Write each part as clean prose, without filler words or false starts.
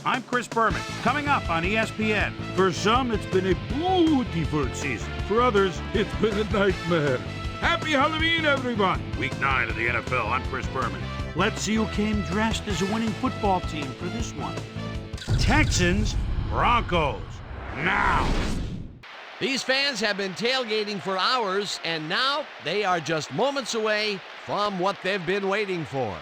I'm Chris Berman. Coming up on ESPN. For some, it's been a beautiful season. For others, it's been a nightmare. Happy Halloween, everyone. Week 9 of the NFL. I'm Chris Berman. Let's see who came dressed as a winning football team for this one. Texans, Broncos. Now. These fans have been tailgating for hours, and now they are just moments away from what they've been waiting for.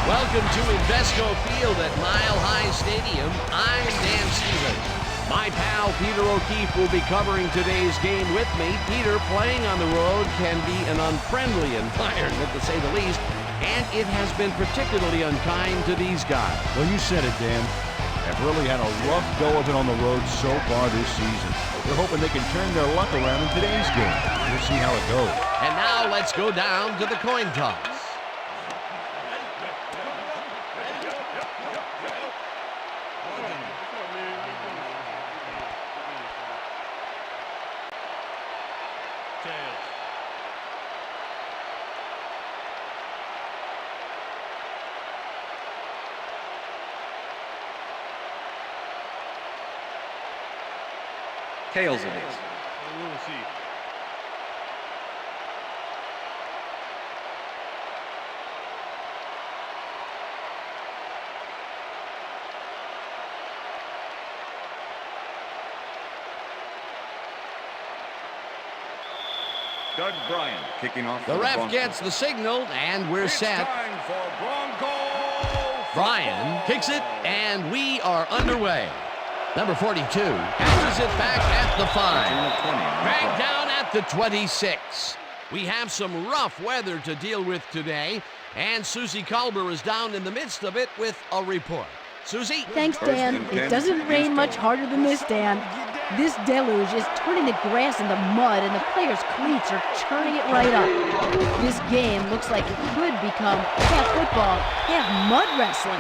Welcome to Invesco Field at Mile High Stadium. I'm Dan Stevens. My pal Peter O'Keefe will be covering today's game with me. Peter, playing on the road can be an unfriendly environment, to say the least, and it has been particularly unkind to these guys. Well, you said it, Dan. Have really had a rough go of it on the road so far this season. We're hoping they can turn their luck around in today's game. We'll see how it goes. And now let's go down to the coin toss. Tails it is. We'll see. Doug Bryant kicking off. The ref gets the signal, and we're set. Time for Broncos. Brian kicks it, and we are underway. Number 42 catches it back at the 5. Back down at the 26. We have some rough weather to deal with today, and Susie Culber is down in the midst of it with a report. Susie? Thanks, Dan. It doesn't rain much harder than this, Dan. This deluge is turning the grass into mud, and the players' cleats are churning it right up. This game looks like it could become half football, half mud wrestling.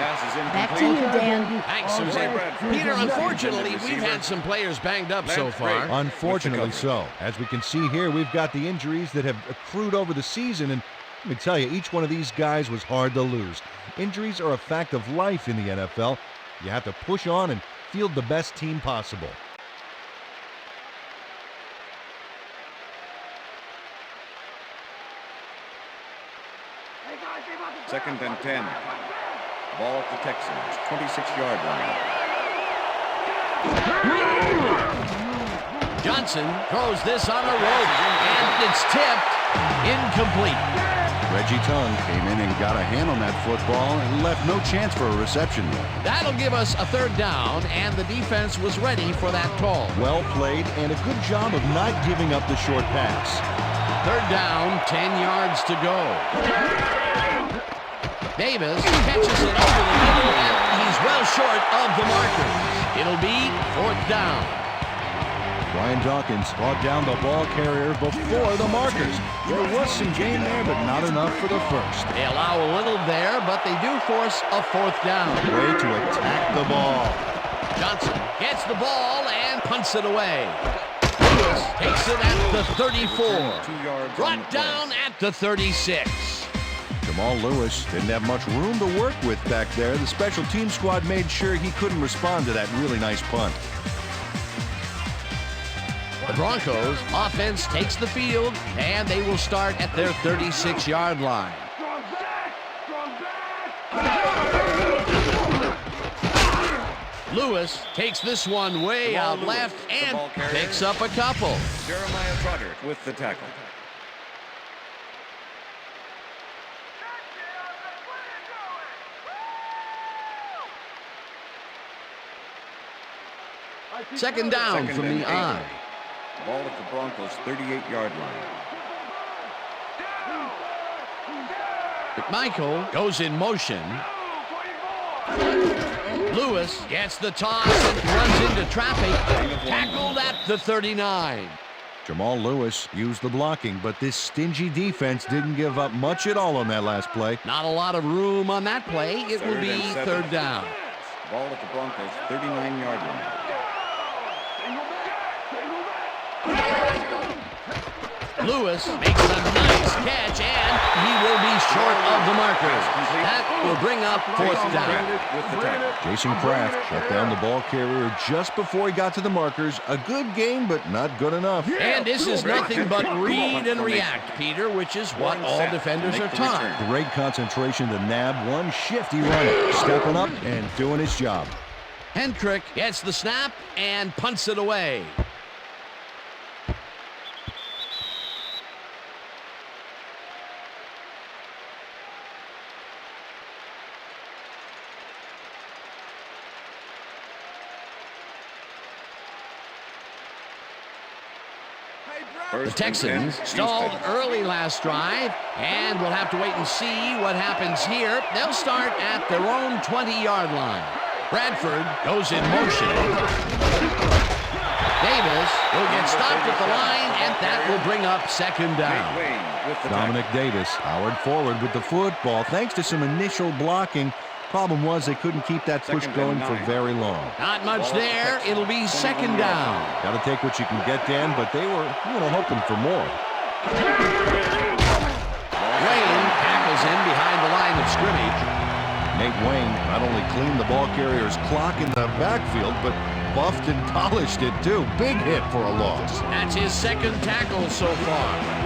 Back to you, Dan. Thanks, Susie. Peter, unfortunately, we've had some players banged up so far. Unfortunately so. As we can see here, we've got the injuries that have accrued over the season, and let me tell you, each one of these guys was hard to lose. Injuries are a fact of life in the NFL. You have to push on and field the best team possible. Second and 10. Ball at the Texans, 26-yard line. Johnson throws this on a rope, and it's tipped. Incomplete. Reggie Tongue came in and got a hand on that football and left no chance for a reception. That'll give us a third down, and the defense was ready for that call. Well played, and a good job of not giving up the short pass. Third down, 10 yards to go. Davis catches it over the middle, and he's well short of the markers. It'll be fourth down. Brian Dawkins brought down the ball carrier before the markers. There was some gain there, but not enough for the first. They allow a little there, but they do force a fourth down. Way to attack the ball. Johnson gets the ball and punts it away. Lewis takes it at the 34. 2 yards. Brought down at the 36. Jamal Lewis didn't have much room to work with back there. The special team squad made sure he couldn't respond to that really nice punt. The Broncos offense takes the field, and they will start at their 36-yard line. Lewis takes this one way out left and picks up a couple. Jeremiah Trotter with the tackle. Second down from the I. Ball at the Broncos' 38-yard line. McMichael goes in motion. Lewis gets the toss and runs into traffic. Tackled at the 39. Jamal Lewis used the blocking, but this stingy defense didn't give up much at all on that last play. Not a lot of room on that play. It will be third down. Ball at the Broncos' 39-yard line. Lewis makes a nice catch, and he will be short of the marker. That will bring up fourth down. Jason Kraft shut down the ball carrier just before he got to the markers. A good game, but not good enough. And this is nothing but read and react, Peter, which is what all defenders are taught. Great concentration to nab one shifty runner, stepping up and doing his job. Hendrick gets the snap and punts it away. The Texans stalled early last drive, and we'll have to wait and see what happens here. They'll start at their own 20-yard line. Bradford goes in motion. Davis will get stopped at the line, and that will bring up second down. Dominic Davis powered forward with the football thanks to some initial blocking. Problem was they couldn't keep that push going for very long. Not much there. It'll be second down. Got to take what you can get, Dan, but they were, hoping for more. Wayne tackles in behind the line of scrimmage. Nate Wayne not only cleaned the ball carrier's clock in the backfield, but buffed and polished it too. Big hit for a loss. That's his second tackle so far.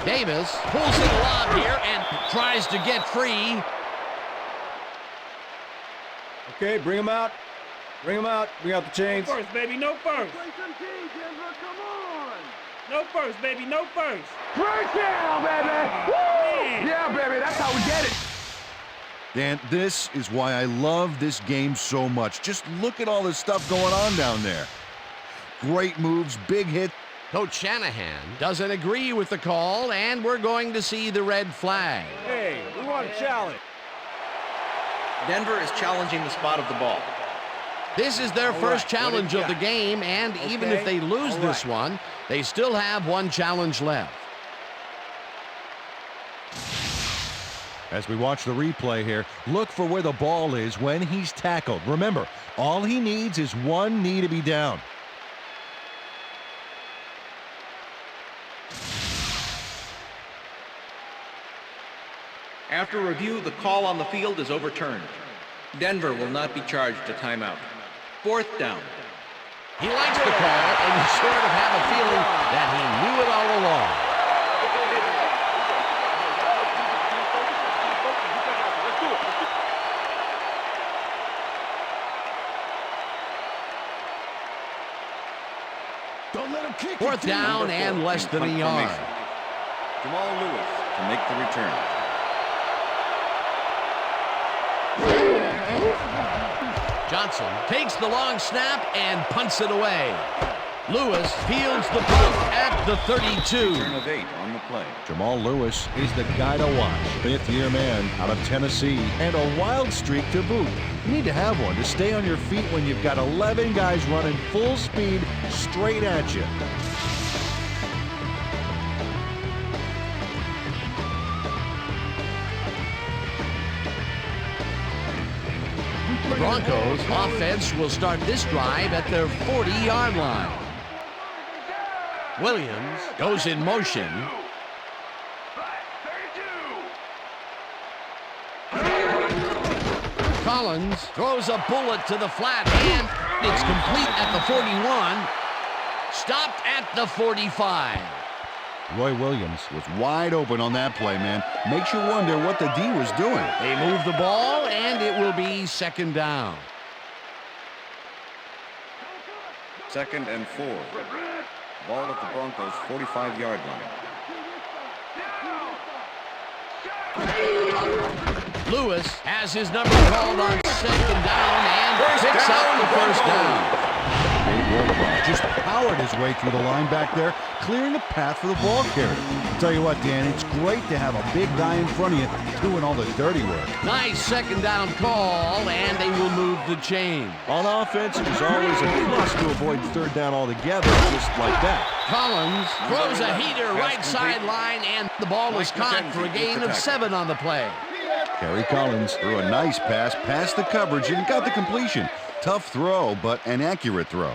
Davis pulls it lob here and tries to get free. Okay, bring him out. Bring him out. Bring out the chains. No first, baby, no first. No first, baby, no first. First down, baby! Woo! Yeah, baby, that's how we get it. Dan, this is why I love this game so much. Just look at all this stuff going on down there. Great moves, big hit. Coach Shanahan doesn't agree with the call, and we're going to see the red flag. Hey, we want a challenge. Denver is challenging the spot of the ball. This is their first challenge of the game, and even if they lose this one, they still have one challenge left. As we watch the replay here, look for where the ball is when he's tackled. Remember, all he needs is one knee to be down. After review, the call on the field is overturned. Denver will not be charged a timeout. Fourth down. He likes the call, and you sort of have a feeling that he knew it all along. Fourth down and less than a yard. Jamal Lewis to make the return. Johnson takes the long snap and punts it away. Lewis fields the punt at the 32. Turn of 8 on the play. Jamal Lewis is the guy to watch. Fifth-year man out of Tennessee, and a wild streak to boot. You need to have one to stay on your feet when you've got 11 guys running full speed straight at you. The Broncos offense will start this drive at their 40-yard line. Williams goes in motion. Collins throws a bullet to the flat, and it's complete at the 41. Stopped at the 45. Roy Williams was wide open on that play, man. Makes you wonder what the D was doing. They move the ball, and it will be second down. Second and 4. Ball at the Broncos' 45-yard line. Lewis has his number called on second down and picks up the first down. Just powered his way through the line back there, clearing the path for the ball carrier. I'll tell you what, Dan, it's great to have a big guy in front of you doing all the dirty work. Nice second down call, and they will move the chain. On offense, it was always a plus to avoid third down altogether, just like that. Collins throws a heater right sideline, and the ball is caught for a gain of 7 on the play. Kerry Collins threw a nice pass past the coverage and got the completion. Tough throw, but an accurate throw.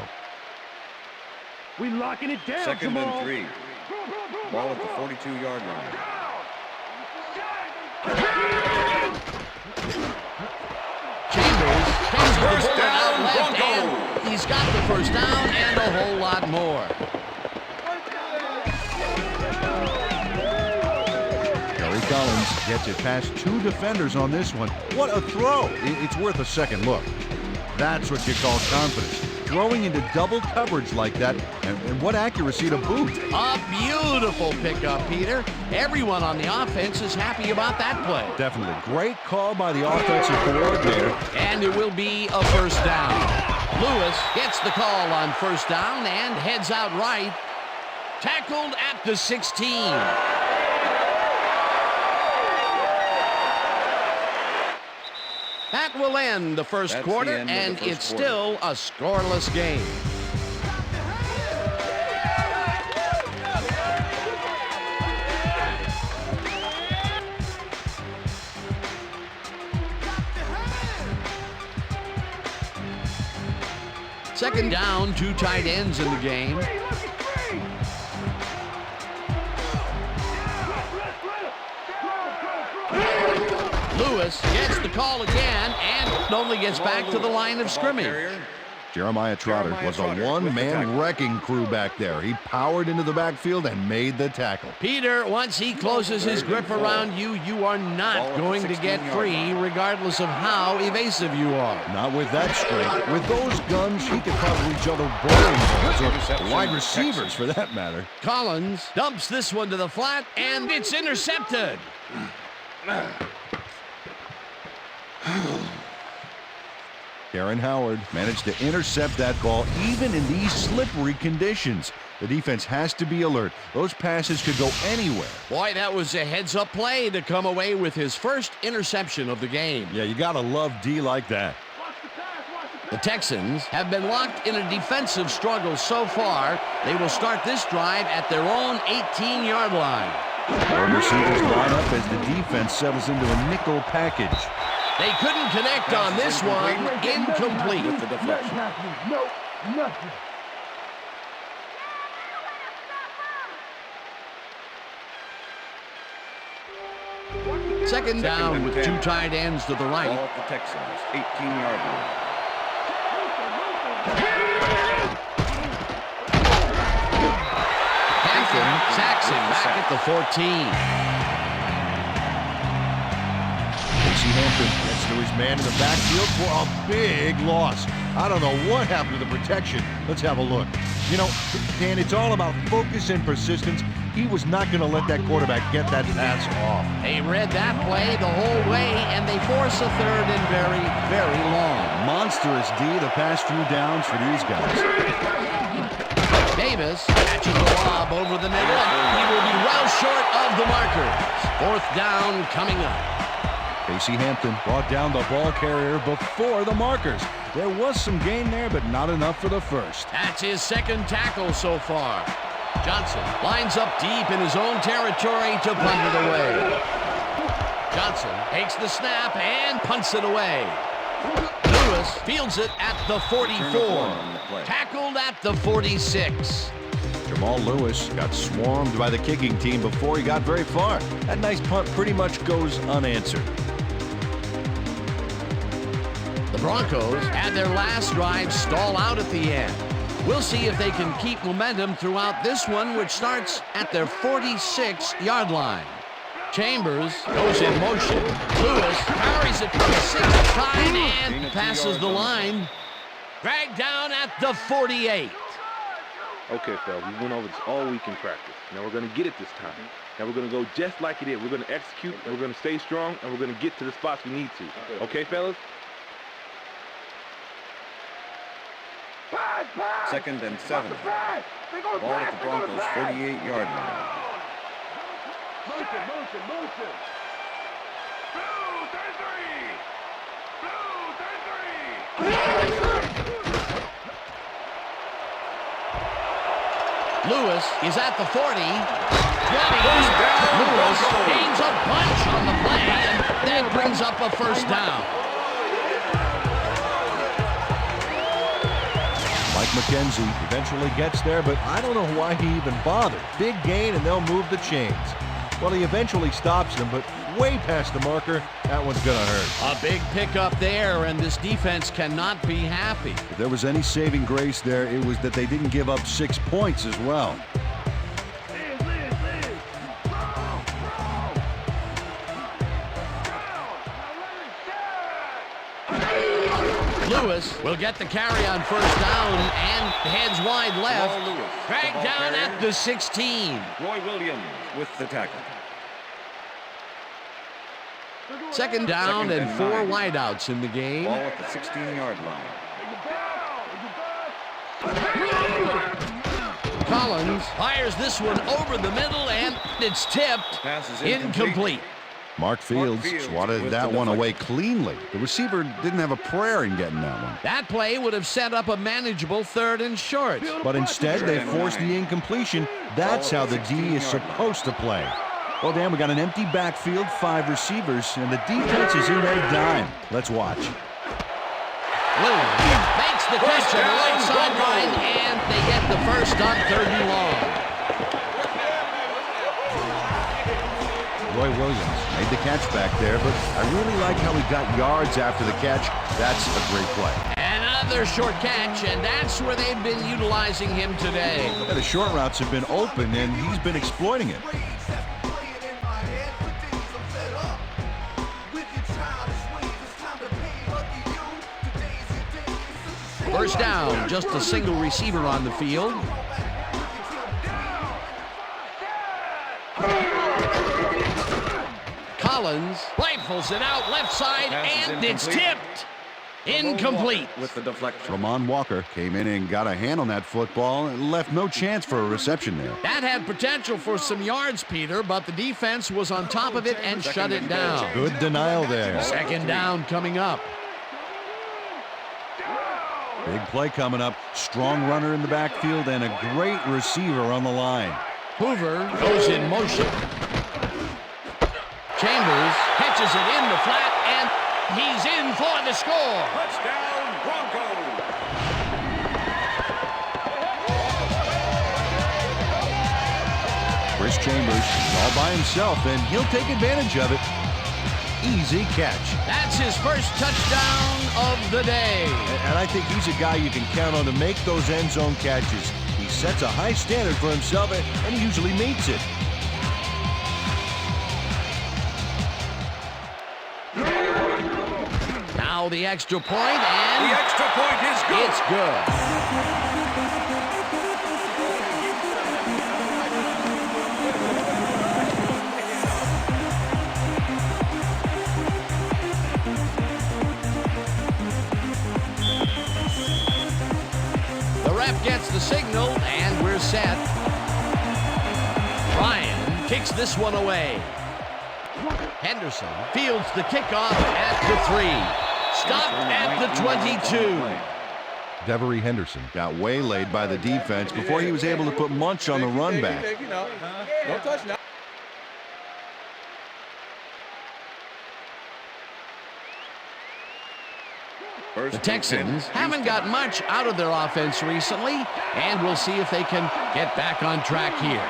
We locking it down, Second and 3. Ball at the 42-yard line. Chambers catches the First ball down, out left, Broncos. and he's got the first down and a whole lot more. Kerry Collins gets it past 2 defenders on this one. What a throw! It's worth a second look. That's what you call confidence. Throwing into double coverage like that, and what accuracy to boot. A beautiful pickup, Peter. Everyone on the offense is happy about that play. Definitely. Great call by the offensive coordinator. And it will be a first down. Lewis gets the call on first down and heads out right. Tackled at the 16. That will end the first That's quarter, the end of the and first it's quarter. still a scoreless game. Second down, 2 tight ends in the game. Lewis gets the call again and only gets back to the line of scrimmage. Jeremiah Trotter was a one-man wrecking crew back there. He powered into the backfield and made the tackle. Peter, once he closes his grip around you, you are not going to get free regardless of how evasive you are. Not with that strength. With those guns, he could probably juggle bowling or wide receivers for that matter. Collins dumps this one to the flat, and it's intercepted. Aaron Howard managed to intercept that ball even in these slippery conditions. The defense has to be alert. Those passes could go anywhere. Boy, that was a heads-up play to come away with his first interception of the game. Yeah, you gotta love D like that. The Texans have been locked in a defensive struggle so far. They will start this drive at their own 18-yard line. Four receivers line up as the defense settles into a nickel package. They couldn't connect on this one. Incomplete. With the deflection. No, nothing. Second down with 2 tight ends to the Ball right. at the Texans, 18-yard line. Hampton sacks him back at the 14. Hampton gets to his man in the backfield for a big loss. I don't know what happened to the protection. Let's have a look. You know, Dan, it's all about focus and persistence. He was not going to let that quarterback get that pass off. They read that play the whole way, and they force a third and very, very long. Monstrous D the past few downs for these guys. Davis catches the lob over the middle. He will be well short of the markers. Fourth down coming up. Casey Hampton brought down the ball carrier before the markers. There was some gain there, but not enough for the first. That's his second tackle so far. Johnson lines up deep in his own territory to punt it away. Johnson takes the snap and punts it away. Lewis fields it at the 44. Tackled at the 46. Jamal Lewis got swarmed by the kicking team before he got very far. That nice punt pretty much goes unanswered. The Broncos had their last drive stall out at the end. We'll see if they can keep momentum throughout this one, which starts at their 46-yard line. Chambers goes in motion. Lewis carries it for the 6th time and passes the line. Dragged down at the 48. Okay, fellas, we went over this all week in practice. Now we're going to get it this time. Now we're going to go just like it is. We're going to execute, and we're going to stay strong, and we're going to get to the spots we need to. Okay, fellas? Second and 7. Ball at the Broncos, 48-yard line. Motion. Lewis is at the 40. Lewis gains a bunch on the play, and then brings up a first down. Mike McKenzie eventually gets there, but I don't know why he even bothered. Big gain, and they'll move the chains. Well, he eventually stops them, but way past the marker. That one's going to hurt. A big pickup there, and this defense cannot be happy. If there was any saving grace there, it was that they didn't give up 6 points as well. Lewis will get the carry on first down and heads wide left. Lewis, Dragged down at the 16. Roy Williams with the tackle. Second down and 4 wideouts in the game. Ball at the 16-yard line. Collins fires this one over the middle, and it's tipped. Pass is Incomplete. Mark Fields swatted with that the one away deflection. cleanly. The receiver didn't have a prayer in getting that one. That play would have set up a manageable 3rd and short. But instead, they forced the incompletion. That's how the D is supposed to play. Well, Dan, we got an empty backfield, 5 receivers, and the defense is in their dime. Let's watch. Williams makes the catch on the right sideline, and they get the first on 3rd and long. Roy Williams made the catch back there, but I really like how he got yards after the catch. That's a great play. Another short catch, and that's where they've been utilizing him today. Yeah, the short routes have been open, and he's been exploiting it. First down, just a single receiver on the field. Collins rifles it out left side, Pass is and it's incomplete. tipped. Incomplete. With the deflection. Ramon Walker came in and got a hand on that football and left no chance for a reception there. That had potential for some yards, Peter, but the defense was on top of it and shut it down. Good denial there. Second down coming up. Big play coming up. Strong runner in the backfield and a great receiver on the line. Hoover goes in motion. Chambers catches it in the flat, and he's in for the score. Touchdown, Broncos. Chris Chambers is all by himself, and he'll take advantage of it. Easy catch. That's his first touchdown of the day. And I think he's a guy you can count on to make those end zone catches. He sets a high standard for himself, and he usually meets it. Now the extra point, and The extra point is good. it's good. The ref gets the signal, and we're set. Ryan kicks this one away. Henderson fields the kickoff at the 3. Stopped at the 22. Devery Henderson. Got waylaid by the defense before he was able to put Munch on the run back. Don't touch now. The Texans haven't got much out of their offense recently, and we'll see if they can get back on track here.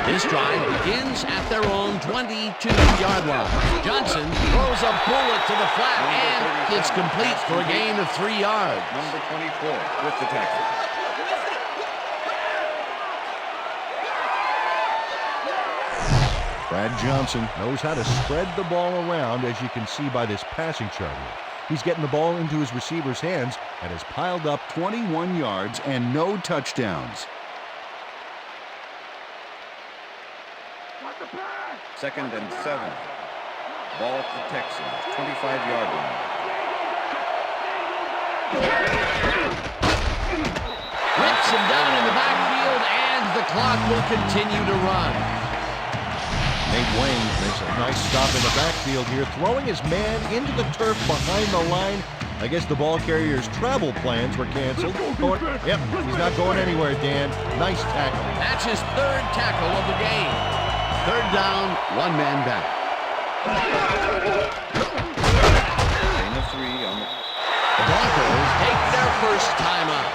This drive begins at their own 22-yard line. Johnson throws a bullet to the flat, and it's complete for a gain of 3 yards. Number 24 with the tackle. Brad Johnson knows how to spread the ball around, as you can see by this passing chart here. He's getting the ball into his receiver's hands and has piled up 21 yards and no touchdowns. Second and 7. Ball at the Texans, 25-yard line. Whips him down in the backfield, and the clock will continue to run. Nate Wayne makes a nice stop in the backfield here, throwing his man into the turf behind the line. I guess the ball carrier's travel plans were canceled. Yep, he's not going anywhere, Dan. Nice tackle. That's his 3rd tackle of the game. 3rd down, 1 man back. 3 on the... The Broncos take their first timeout.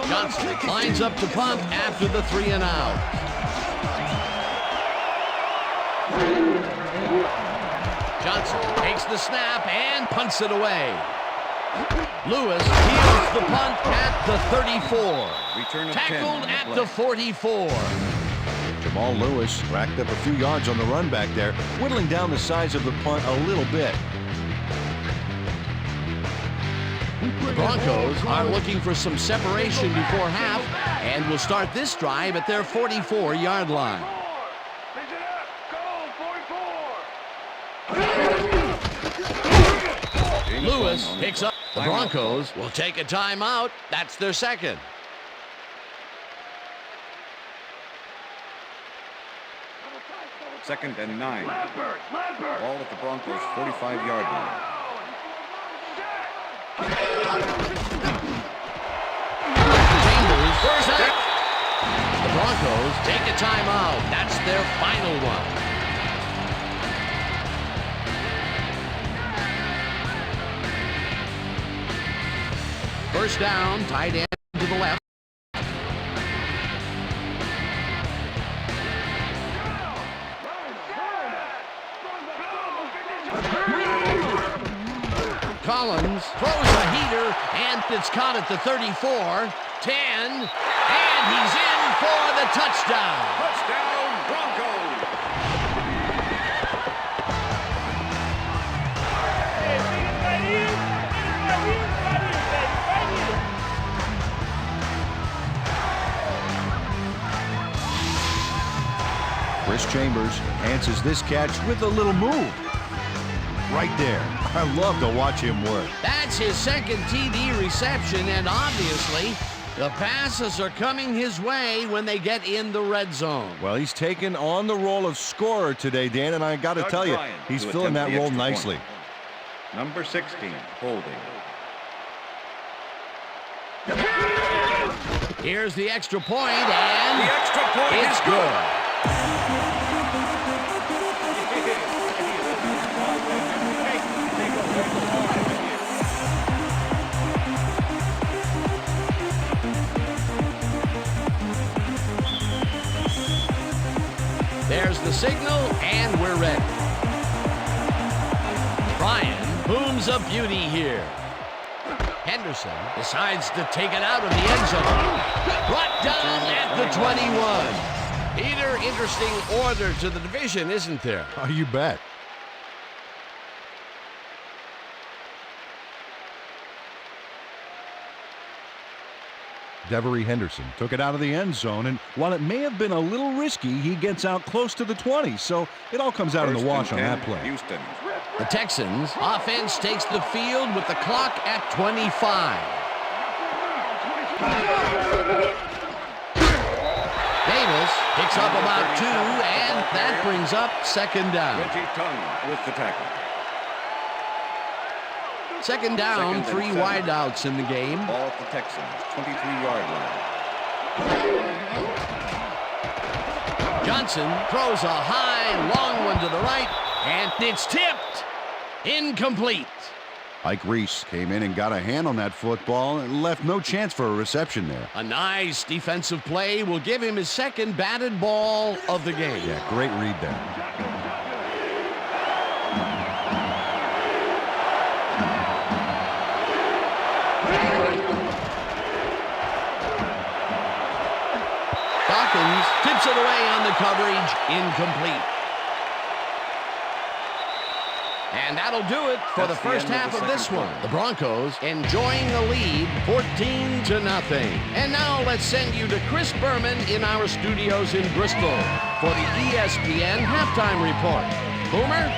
Johnson lines up to punt after the 3 and out. Johnson takes the snap and punts it away. Lewis fields the punt at the 34. Return of Tackled 10 at the 44. Jamal Lewis racked up a few yards on the run back there, whittling down the size of the punt a little bit. The Broncos are looking for some separation before half and will start this drive at their 44-yard line. Lewis picks up. The Broncos will take a timeout. That's their second. Second and 9. Ball at the Broncos 45-yard line. Chambers first up. The Broncos take a timeout. That's their final one. First down, tight end to the left. Collins throws a heater, and it's caught at the 34, 10, and he's in for the touchdown. Touchdown, Broncos! Chris Chambers answers this catch with a little move. Right there. I love to watch him work. That's his second TD reception, and obviously the passes are coming his way when they get in the red zone. Well, he's taken on the role of scorer today, Dan, and I got to tell you, he's filling that role nicely. Number 16, holding. Here's the extra point, and The extra point it's is good. There's the signal, and we're ready. Bryan booms a beauty here. Henderson decides to take it out of the end zone. Brought down at the 21. Peter, interesting order to the division, isn't there? Oh, you bet. Devery Henderson took it out of the end zone, and while it may have been a little risky, he gets out close to the 20, so it all comes out in the wash on that play. Houston. The Texans offense takes the field with the clock at 25. Davis picks up about 2, and that brings up second down. Reggie Tongue with the tackle. Second down, 3 wideouts in the game. Ball at the Texans, 23-yard line. Johnson throws a high, long one to the right, and it's tipped. Incomplete. Ike Reese came in and got a hand on that football and left no chance for a reception there. A nice defensive play will give him his second batted ball of the game. Yeah, great read there. Dawkins tips it away on the coverage, incomplete. And that'll do it for the first half of this one. The Broncos enjoying the lead, 14-0. And now let's send you to Chris Berman in our studios in Bristol for the ESPN Halftime Report. Boomer?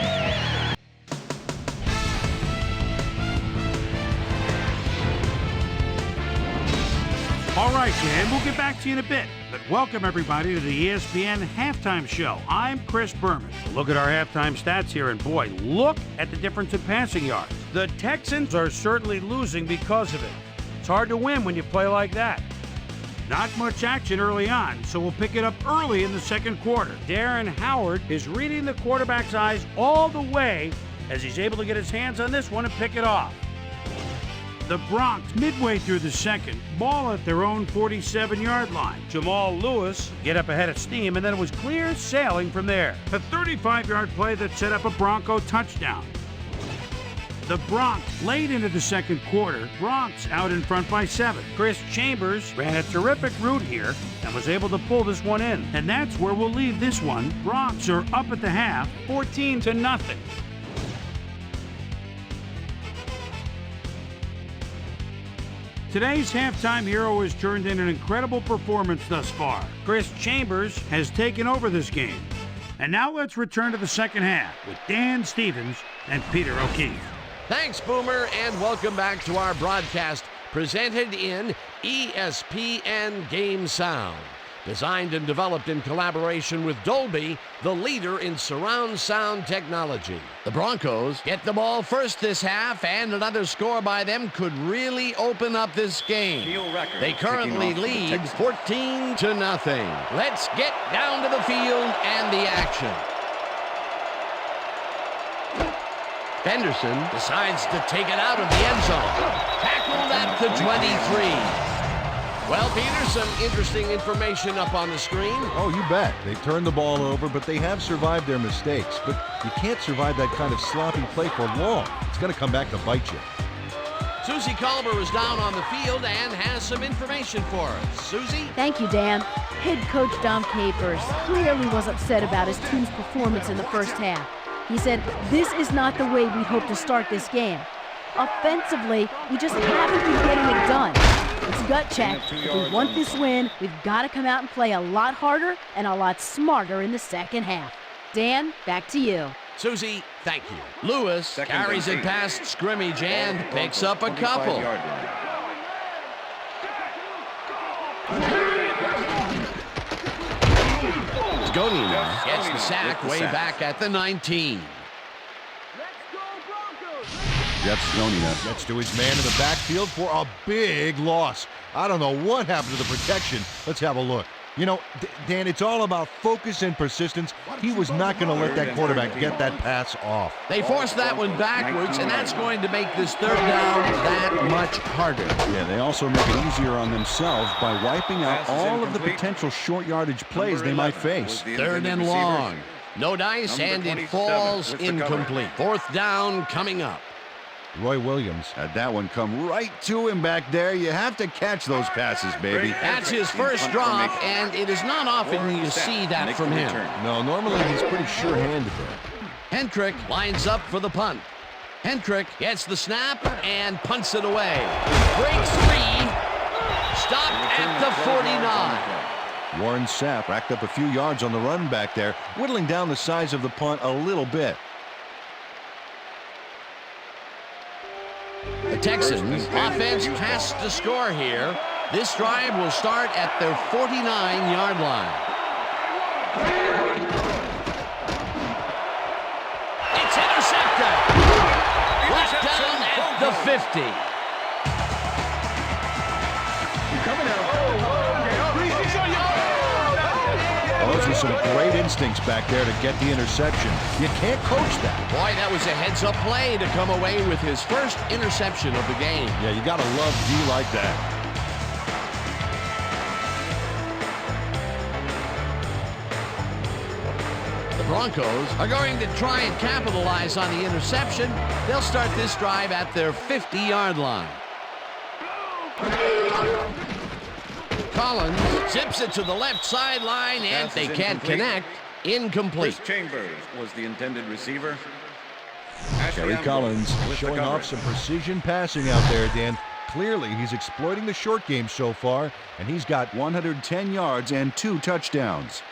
All right, Dan, we'll get back to you in a bit. But welcome, everybody, to the ESPN Halftime Show. I'm Chris Berman. Look at our halftime stats here, and boy, look at the difference in passing yards. The Texans are certainly losing because of it. It's hard to win when you play like that. Not much action early on, so we'll pick it up early in the second quarter. Darren Howard is reading the quarterback's eyes all the way as he's able to get his hands on this one and pick it off. The Bronx, midway through the second, ball at their own 47-yard line. Jamal Lewis get up ahead of steam, and then it was clear sailing from there. A 35-yard play that set up a Bronco touchdown. The Bronx late into the second quarter. Bronx out in front by 7. Chris Chambers ran a terrific route here and was able to pull this one in. And that's where we'll leave this one. Bronx are up at the half, 14-0. Today's halftime hero has turned in an incredible performance thus far. Chris Chambers has taken over this game. And now let's return to the second half with Dan Stevens and Peter O'Keefe. Thanks, Boomer, and welcome back to our broadcast presented in ESPN Game Sound. Designed and developed in collaboration with Dolby, the leader in surround sound technology. The Broncos get the ball first this half, and another score by them could really open up this game. They currently lead 14-0. Let's get down to the field and the action. Henderson decides to take it out of the end zone. Tackled at the 23. Well, Peter, some interesting information up on the screen. Oh, you bet. They turned the ball over, but they have survived their mistakes. But you can't survive that kind of sloppy play for long. It's going to come back to bite you. Susie Colbert is down on the field and has some information for us. Susie? Thank you, Dan. Head coach Dom Capers clearly was upset about his team's performance in the first half. He said, "This is not the way we hope to start this game. Offensively, we just haven't been getting it done. It's gut check. If we want this win, we've got to come out and play a lot harder and a lot smarter in the second half." Dan, back to you. Susie, thank you. Lewis carries it past scrimmage and picks up a couple. Sconina gets the sack way back at the 19. Jeff Sconina Gets to his man in the backfield for a big loss. I don't know what happened to the protection. Let's have a look. You know, Dan, it's all about focus and persistence. He was not going to let that quarterback get that pass off. They force that one backwards, and that's going to make this third down that much harder. Yeah, they also make it easier on themselves by wiping out all of the potential short yardage plays they might face. Third and long. No dice, and it falls incomplete. Fourth down coming up. Roy Williams Had that one come right to him back there. You have to catch those passes, baby. That's his first drop, and it is not often you see that from him. No, normally he's pretty sure-handed there. Hendrick lines up for the punt. Hendrick gets the snap and punts it away. Breaks free. Stopped at the 49. Warren Sapp racked up a few yards on the run back there, whittling down the size of the punt a little bit. The Texans offense has to score here. This drive will start at their 49-yard line. It's intercepted. Brought down at the 50. Those were some great instincts back there to get the interception. You can't coach that. Boy, that was a heads-up play to come away with his first interception of the game. Yeah, you got to love D like that. The Broncos are going to try and capitalize on the interception. They'll start this drive at their 50-yard line. Collins zips it to the left sideline, and they can't connect. Incomplete. Chris Chambers was the intended receiver. Kerry Collins showing off some precision passing out there, Dan. Clearly, he's exploiting the short game so far, and he's got 110 yards and 2 touchdowns.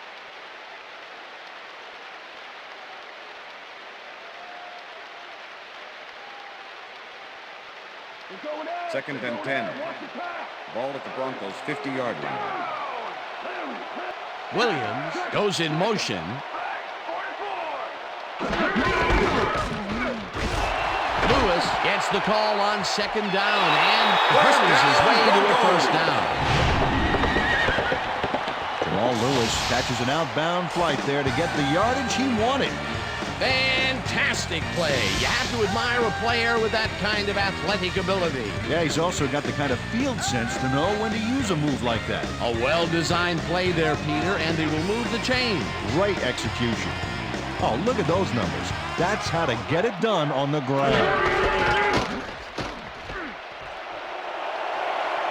Second and 10. Ball at the Broncos 50-yard line. Williams goes in motion. Lewis gets the call on second down and hurls his way to a first down. Jamal Lewis catches an outbound flight there to get the yardage he wanted. Fantastic play. You have to admire a player with that kind of athletic ability. Yeah, he's also got the kind of field sense to know when to use a move like that. A well-designed play there, Peter, and they will move the chain. Great execution. Oh, look at those numbers. That's how to get it done on the ground.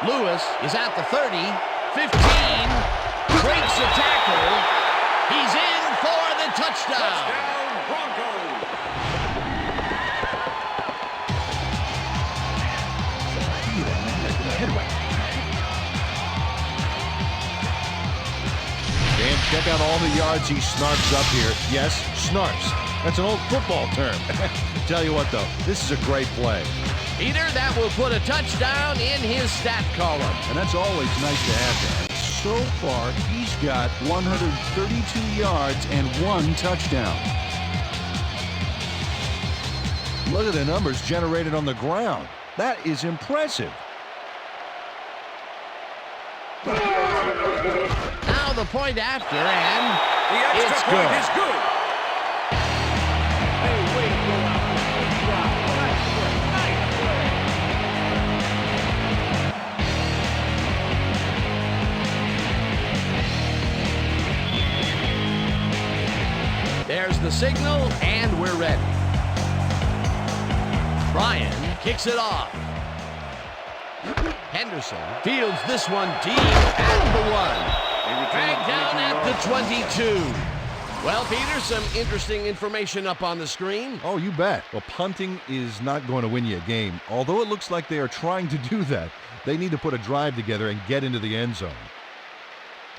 Lewis is at the 30, 15, breaks the tackle. He's in for the touchdown. Broncos. And check out all the yards he snarfs up here. Yes, snarfs. That's an old football term. Tell you what, though, this is a great play. Peter, that will put a touchdown in his stat column. And that's always nice to have that. So far, he's got 132 yards and 1 touchdown. Look at the numbers generated on the ground. That is impressive. Now the point after, and The extra it's point good. is good. There's the signal, and we're ready. Bryan kicks it off. Henderson fields this one deep at the 1. Dragged down at the 22. Well, Peter, some interesting information up on the screen. Oh, you bet. Well, punting is not going to win you a game. Although it looks like they are trying to do that, they need to put a drive together and get into the end zone.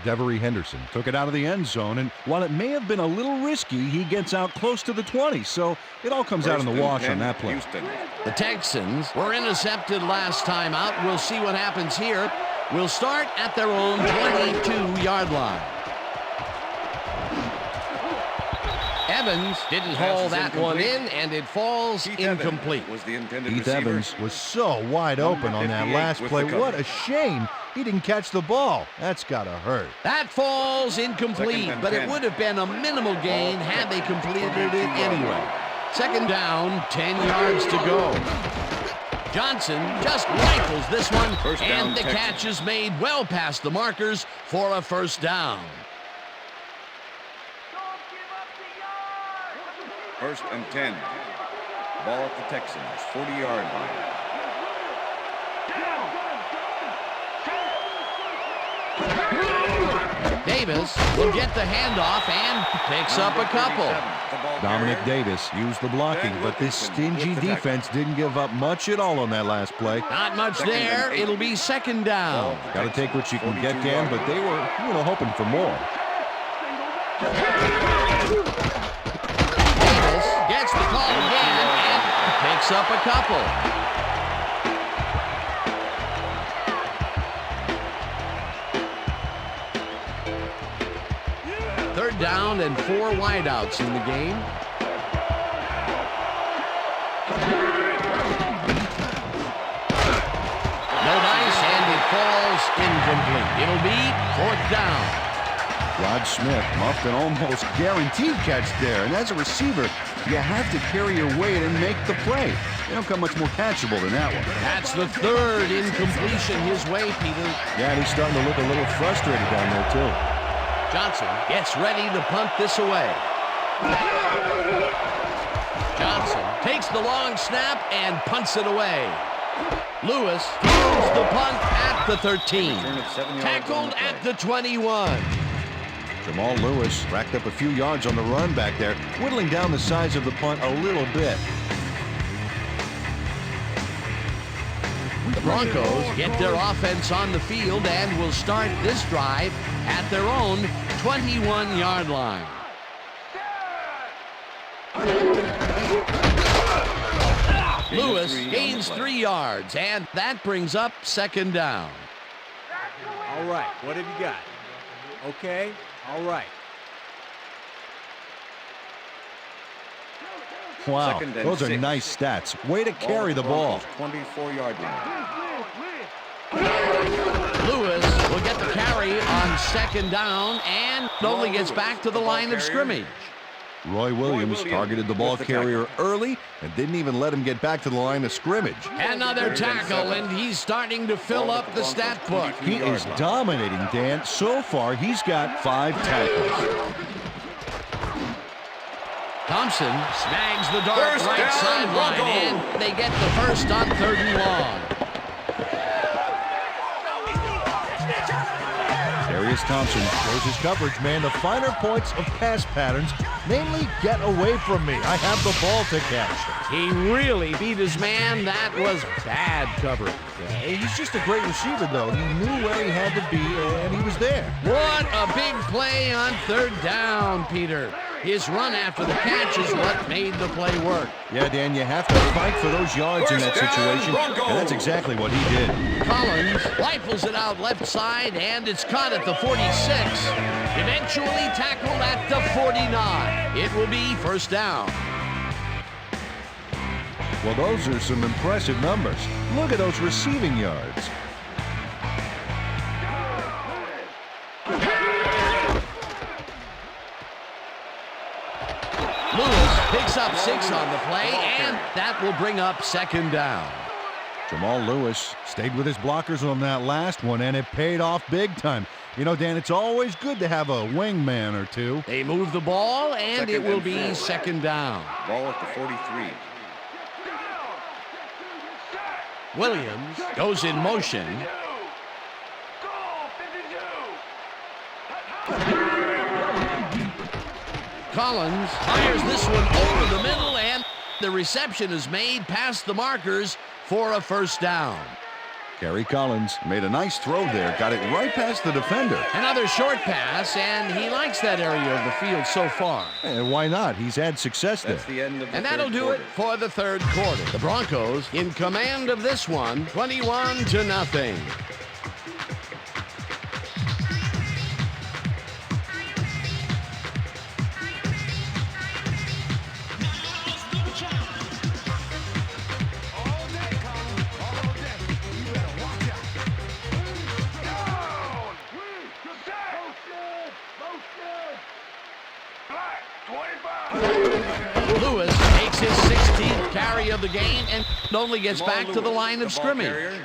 Devery Henderson took it out of the end zone, and while it may have been a little risky, he gets out close to the 20, so it all comes out in the wash on that play. Houston. The Texans were intercepted last time out. We'll see what happens here. We'll start at their own 22-yard line. Evans didn't haul that one in, and it falls incomplete. Was the intended Keith receiver. Evans was so wide open on that 58 last with play. the What a coverage. shame he didn't catch the ball. That's got to hurt. That falls incomplete, Second and but it 10. would have been a minimal gain had they completed it anyway. Second down, 10 yards to go. Johnson just rifles this one, First down, and the Texans. catch is made well past the markers for a first down. First and 10. Ball at the Texans, 40-yard line. Davis will get the handoff and picks up a couple. Dominic Davis used the blocking, but this stingy defense didn't give up much at all on that last play. Not much Second and there. 8. It'll be second down. Got to take what you can get, Dan, but they were, hoping for more. Davis gets the call again and picks up a couple. Third down and 4 wideouts in the game. No dice, and it falls incomplete. It'll be fourth down. Rod Smith muffed an almost guaranteed catch there, and as a receiver, you have to carry your weight and make the play. They don't come much more catchable than that one. That's the third incompletion his way, Peter. Yeah, and he's starting to look a little frustrated down there, too. Johnson gets ready to punt this away. Johnson takes the long snap and punts it away. Lewis fields the punt at the 13. Tackled at the 21. Jamal Lewis racked up a few yards on the run back there, whittling down the size of the punt a little bit. The Broncos get their offense on the field and will start this drive at their own 21-yard line. Lewis gains 3 yards, and that brings up second down. All right, what have you got? Okay, all right. Wow, Second and those are 6. nice stats. Way to carry the ball. 24-yard line. Lewis will get the carry on on second down and only gets back to the line of scrimmage. Roy Williams targeted the ball carrier early and didn't even let him get back to the line of scrimmage. Another tackle, and he's starting to fill up the stat book. He is dominating, Dan. So far, he's got 5 tackles. Thompson snags the dart right sideline, and they get the first on 3rd and long. Darius Thompson shows his coverage, man. The finer points of pass patterns, mainly get away from me. I have the ball to catch. He really beat his man. That was bad coverage. He's just a great receiver, though. He knew where he had to be, and he was there. What a big play on 3rd down, Peter. His run after the catch is what made the play work. Yeah, Dan, you have to fight for those yards in that situation, and that's exactly what he did. Collins rifles it out left side, and it's caught at the 46. Eventually tackled at the 49. It will be 1st down. Well, those are some impressive numbers. Look at those receiving yards. Lewis picks up 6 on the play, and that will bring up 2nd down. Jamal Lewis stayed with his blockers on that last one, and it paid off big time. You know, Dan, it's always good to have a wingman or two. They move the ball, and it will be 2nd down. Ball at the 43. Williams goes in motion. Collins fires this one over the middle, and the reception is made past the markers for a 1st down. Gary Collins made a nice throw there, got it right past the defender. Another short pass, and he likes that area of the field so far. And why not? He's had success there. That's the end of the And that'll do it for the 3rd quarter. The Broncos in command of this one, 21-0. Lewis takes his 16th carry of the game and only gets back to the line of scrimmage.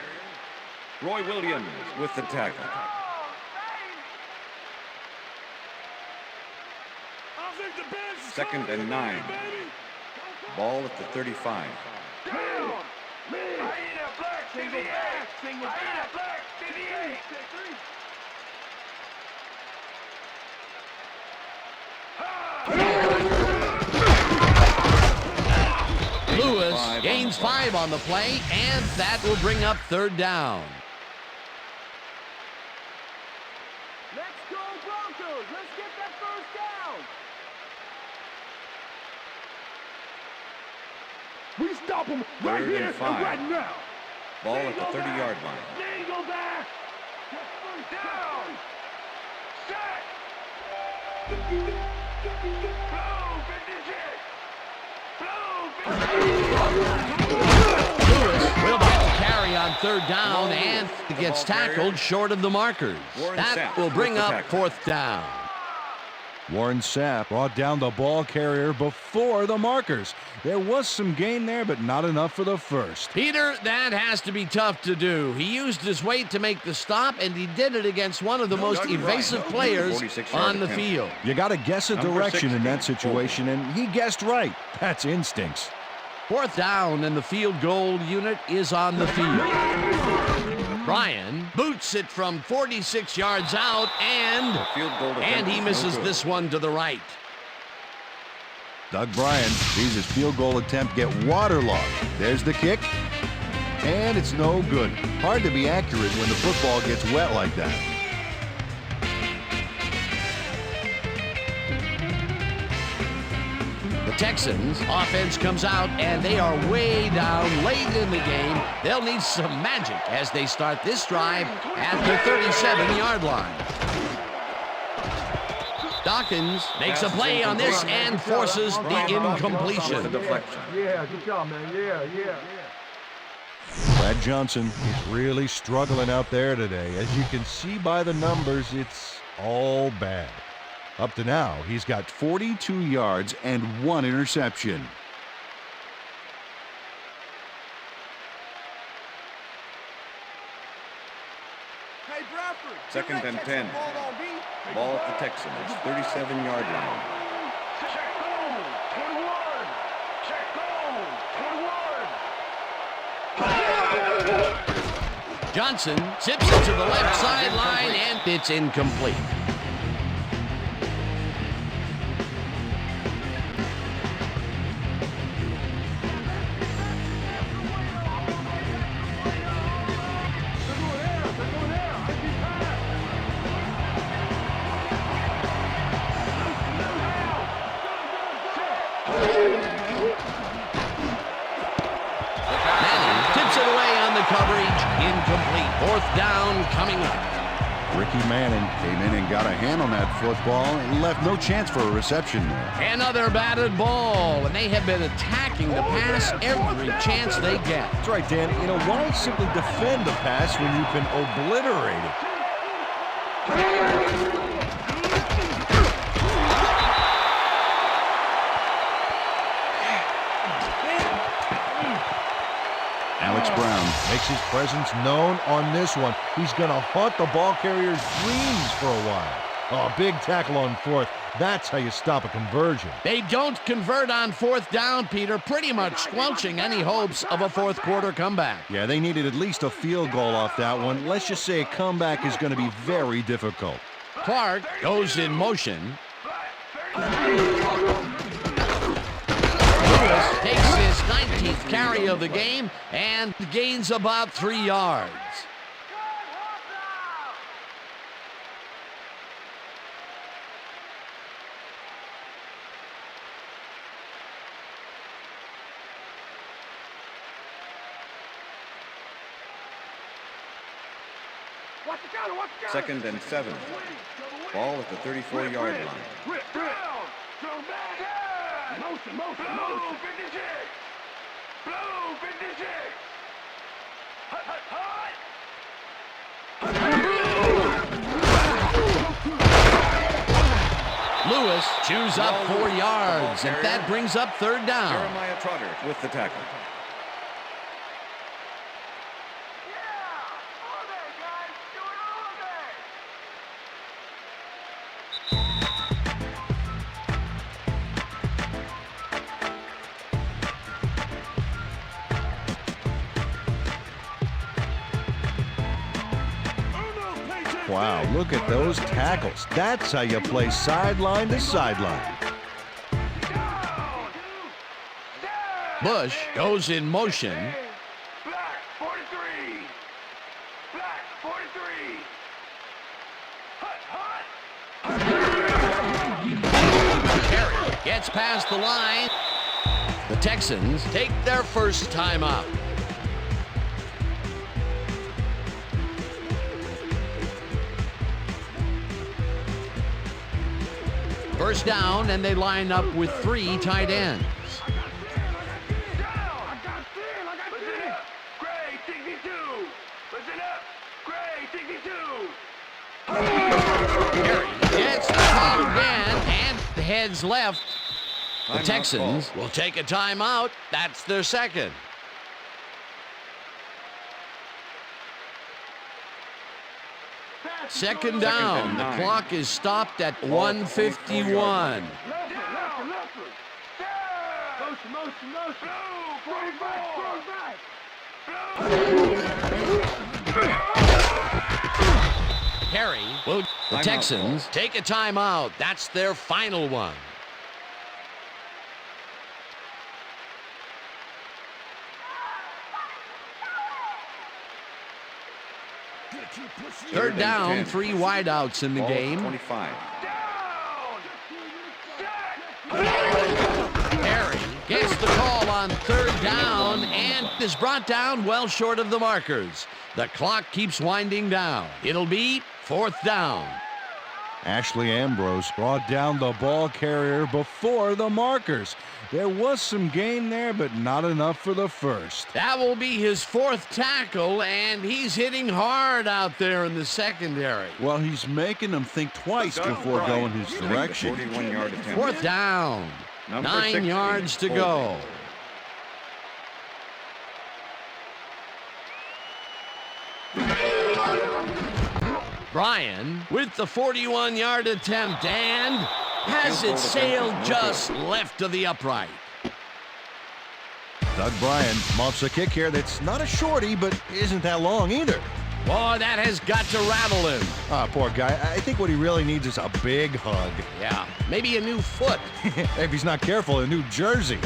Roy Williams with the tackle. Second and 9. Ball at the 35. Lewis gains 5 on the play, and that will bring up 3rd down. Let's go, Broncos. Let's get that 1st down. We stop them right 3rd here and 5. right now. Ball at the 30-yard line. Go back. Down. Set. Lewis will get the carry on 3rd down, and gets tackled short of the markers. That will bring up 4th down. Warren Sapp brought down the ball carrier before the markers. There was some gain there, but not enough for the first. Peter, that has to be tough to do. He used his weight to make the stop, and he did it against one of the most evasive players on the field. You got to guess a direction in that situation, and he guessed right. That's instincts. 4th down, and the field goal unit is on the field. Bryan boots it from 46 yards out, and he misses this one to the right. Doug Bryan sees his field goal attempt get waterlogged. There's the kick, and it's no good. Hard to be accurate when the football gets wet like that. The Texans offense comes out, and they are way down late in the game. They'll need some magic as they start this drive at the 37-yard line. Dawkins makes a play on this and forces the incompletion. Yeah, good job, man. Yeah. Brad Johnson is really struggling out there today. As you can see by the numbers, it's all bad. Up to now, he's got 42 yards and 1 interception. Hey, Bradford. Second and 10. Ball at the Texans, 37-yard line. Johnson tips it to the left sideline, and it's incomplete. Coverage incomplete. 4th down coming up. Ricky Manning came in and got a hand on that football and left no chance for a reception there. Another batted ball, and they have been attacking the pass every chance they get. That's right, Dan. You know, why simply defend the pass when you can obliterate it? Alex Brown makes his presence known on this one. He's going to haunt the ball carrier's dreams for a while. Oh, big tackle on 4th. That's how you stop a conversion. They don't convert on 4th down, Peter, pretty much squelching any hopes of a 4th quarter comeback. Yeah, they needed at least a field goal off that one. Let's just say a comeback is going to be very difficult. Clark goes in motion. Lewis takes his 19th carry of the game and gains about 3 yards. Second and 7. Ball at the 34-yard line. Motion. Blue 56. Blue 56. Hut. Lewis chews up 4 yards, and that brings up 3rd down. Jeremiah Trotter with the tackle. Wow, look at those tackles. That's how you play sideline to sideline. Bush goes in motion. Black 43. Black 43. Hut. Carey gets past the line. The Texans take their first time out. First down, and they line up with 3 tight ends. Carey gets the call again, and heads left. The Texans will take a timeout. That's their second. Second down. The clock is stopped at 1:51. Carey will. The Texans take a timeout. That's their final one. Third down, 3 wideouts in the game. 25. Carey gets the call on 3rd down and is brought down well short of the markers. The clock keeps winding down. It'll be 4th down. Ashley Ambrose brought down the ball carrier before the markers. There was some gain there, but not enough for the first. That will be his 4th tackle, and he's hitting hard out there in the secondary. Well, he's making them think twice before going his direction. 41-yard attempt. 4th down. Number 9 16, yards to holding. go. Bryan with the 41-yard attempt, and has it sailed just left of the upright. Doug Bryan muffs a kick here that's not a shorty, but isn't that long either. Boy, that has got to rattle him. Ah, poor guy. I think what he really needs is a big hug. Yeah, maybe a new foot. If he's not careful, a new jersey.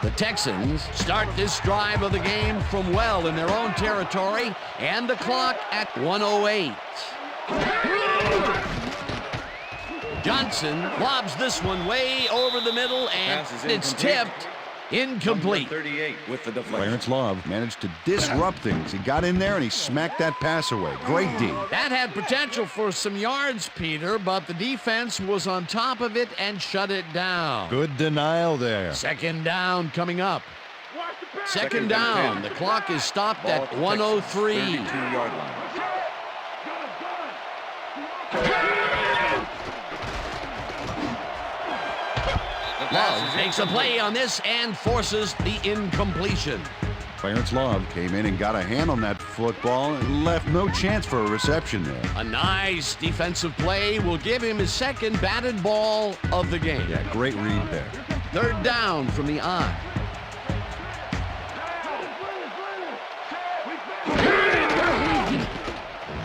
The Texans start this drive of the game from well in their own territory, and the clock at 1:08. Johnson lobs this one way over the middle, and it's tipped. Incomplete. Number 38 with the deflection. Clarence Love managed to disrupt things. He got in there and he smacked that pass away. Great D. That had potential for some yards, Peter, but the defense was on top of it and shut it down. Good denial there. 2nd down coming up. 2nd down. The clock is stopped at 1:03. 32-yard line. Love makes a play on this and forces the incompletion. Clarence Love came in and got a hand on that football and left no chance for a reception there. A nice defensive play will give him his 2nd batted ball of the game. Yeah, great read there. 3rd down from the eye.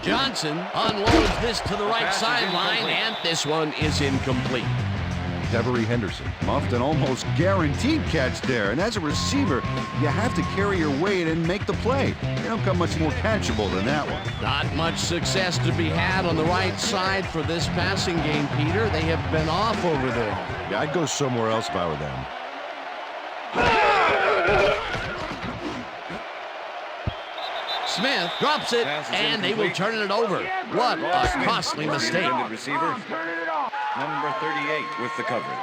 Johnson unloads this to the right sideline, and this one is incomplete. Devery Henderson. Muffed an almost guaranteed catch there, and as a receiver, you have to carry your weight and make the play. You don't come much more catchable than that one. Not much success to be had on the right side for this passing game, Peter. They have been off over there. Yeah, I'd go somewhere else if I were them. Smith drops it, and they will turn it over. What a costly mistake. Receiver. Number 38 with the coverage.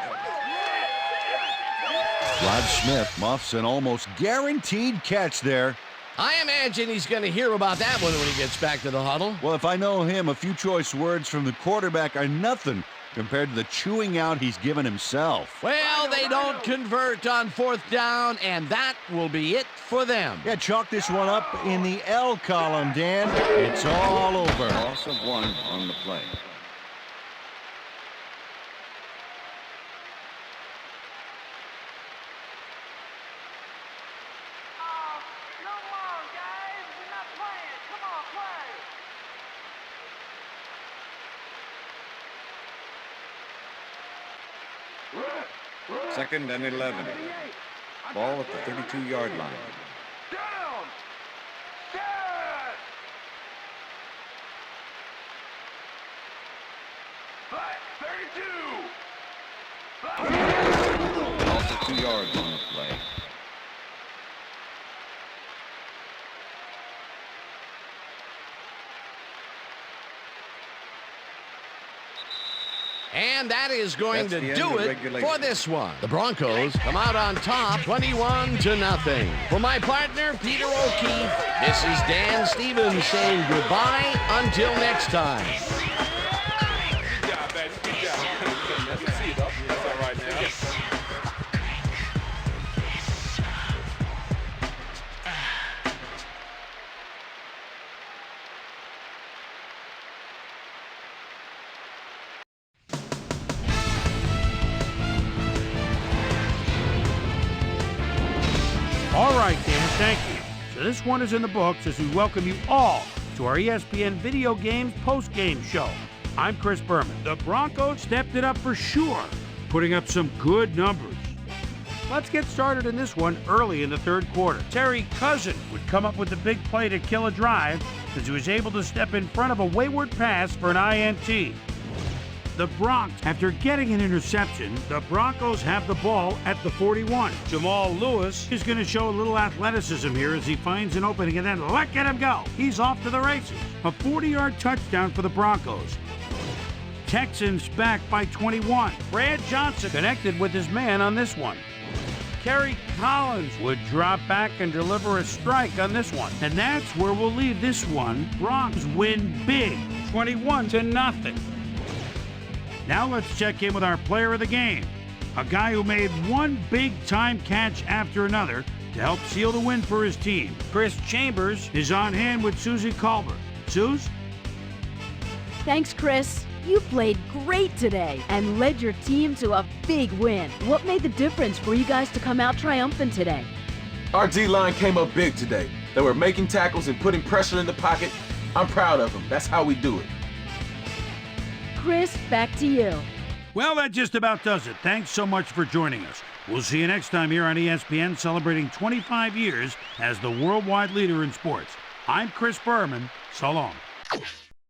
Rod Smith muffs an almost guaranteed catch there. I imagine he's going to hear about that one when he gets back to the huddle. Well, if I know him, a few choice words from the quarterback are nothing compared to the chewing out he's given himself. Well, they don't convert on 4th down, and that will be it for them. Yeah, chalk this one up in the L column, Dan. It's all over. Loss of 1 on the play. Second and 11. Ball at the 32-yard line. Down! Set! Back, 32! Also 2 yards on the play. And that is going That's to the do end of it regulation. for this one. The Broncos come out on top, 21-0. For my partner, Peter O'Keefe, this is Dan Stevens saying goodbye until next time. Good job, baby. Good job. That's it, though. That's all right now. All right, Dan, thank you. So this one is in the books as we welcome you all to our ESPN Video Games post-game show. I'm Chris Berman. The Broncos stepped it up for sure, putting up some good numbers. Let's get started in this one early in the 3rd quarter. Terry Cousin would come up with the big play to kill a drive as he was able to step in front of a wayward pass for an INT. The Bronx, after getting an interception, the Broncos have the ball at the 41. Jamal Lewis is going to show a little athleticism here as he finds an opening and then look at him go. He's off to the races. A 40-yard touchdown for the Broncos. Texans back by 21. Brad Johnson connected with his man on this one. Kerry Collins would drop back and deliver a strike on this one. And that's where we'll leave this one. Broncos win big, 21-0. Now let's check in with our player of the game, a guy who made one big-time catch after another to help seal the win for his team. Chris Chambers is on hand with Susie Culver. Suze? Thanks, Chris. You played great today and led your team to a big win. What made the difference for you guys to come out triumphant today? Our D-line came up big today. They were making tackles and putting pressure in the pocket. I'm proud of them. That's how we do it. Chris, back to you. Well, that just about does it. Thanks so much for joining us. We'll see you next time here on ESPN, celebrating 25 years as the worldwide leader in sports. I'm Chris Berman. So long.